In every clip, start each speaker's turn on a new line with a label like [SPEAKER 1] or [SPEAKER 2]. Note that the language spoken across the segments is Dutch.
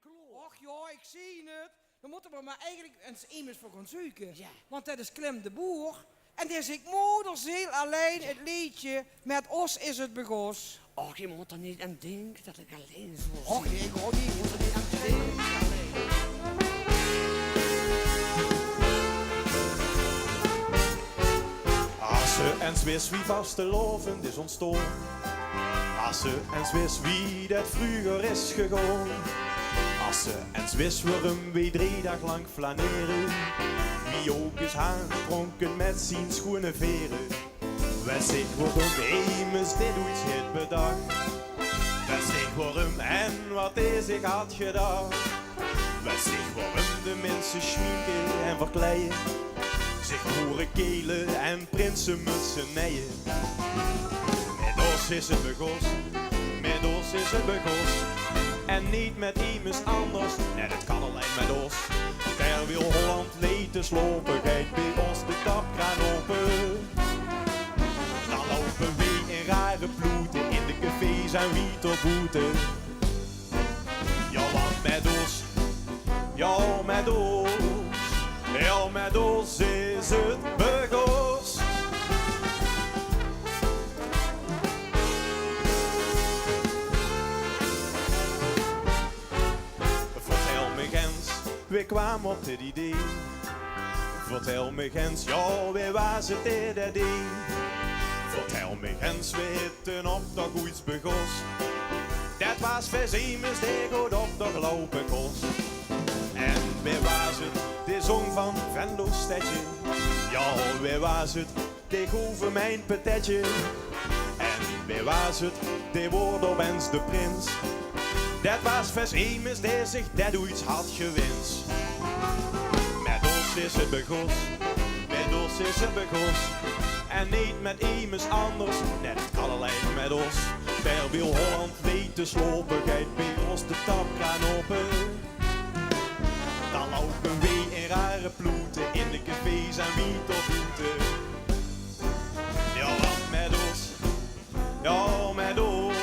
[SPEAKER 1] kloor.
[SPEAKER 2] Och ja, ik zie het. Dan moeten we maar eigenlijk eens immers voor gaan zoeken.
[SPEAKER 1] Ja.
[SPEAKER 2] Want dat is Clem de Boer. En dan is ik moederziel alleen het liedje met ons is het begos.
[SPEAKER 1] Och, je moet er niet aan denken dat ik alleen zo
[SPEAKER 2] Och,
[SPEAKER 1] zing.
[SPEAKER 2] ik hoor die moet er niet aan denken.
[SPEAKER 3] Asse en Zwis wie vaste lovend is ontstoken. Asse en Zwis wie dat vroeger is gegaan. Asse en Zwis waarom wie 3 dagen lang flaneren. Wie ook is haangepronken met zijn schoene veren. Wij zich waarom Emus dit ooit heeft bedacht. Wij zich waarom en wat hij zich had gedacht. Wij zich waarom de mensen schminken en verkleien. Zich boeren kelen en prinsenmutsen neien. Met ons is het begos, met ons is het begos. En niet met iemand anders, nee dat kan alleen met ons. Ter wil Holland leten slopen, kijk bij ons de tapkraan open. Dan lopen we in rare ploeten, in de cafés en wie tot boete. Ja, want met ons, ja met ons. Ja, met ons is het begos. Vertel me Gens, wie kwam op dit idee? Vertel me Gens, ja, wie was het dit idee? Vertel me Gens, wie hitten op dat goeds begos? Dat was Vezimus, die goed op de gelopen kost. En wie was het? Die zong van Venlo stedje. Ja, wie was het? Die over mijn petetje. En wie was het? Die woord op eens de prins. Dat was Vezimus die zich dat ooit had gewinst. Met ons is het begos. Met ons is het begos. En niet met iemand anders. Nee, dat kan alleen met ons. Ter wil Holland weten slopen. Geit bij ons de tapkraan open. Dan lopen we in rare ploeten, in de cafés en wie tot boete. Ja, want met ons, ja met ons,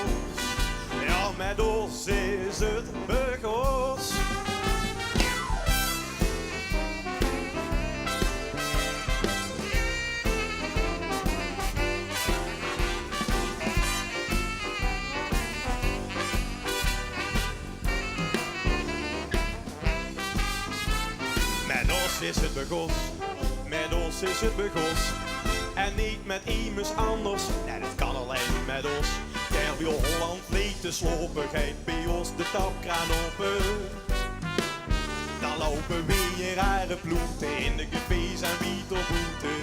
[SPEAKER 3] ja met ons is het begos. Is het begos, met ons is het begos. En niet met iemand anders, nee dat kan alleen met ons. Ter wil Holland weten slopen, geit bij ons de tapkraan open. Dan lopen we in rare ploeten, in de cafés en wie tot boete.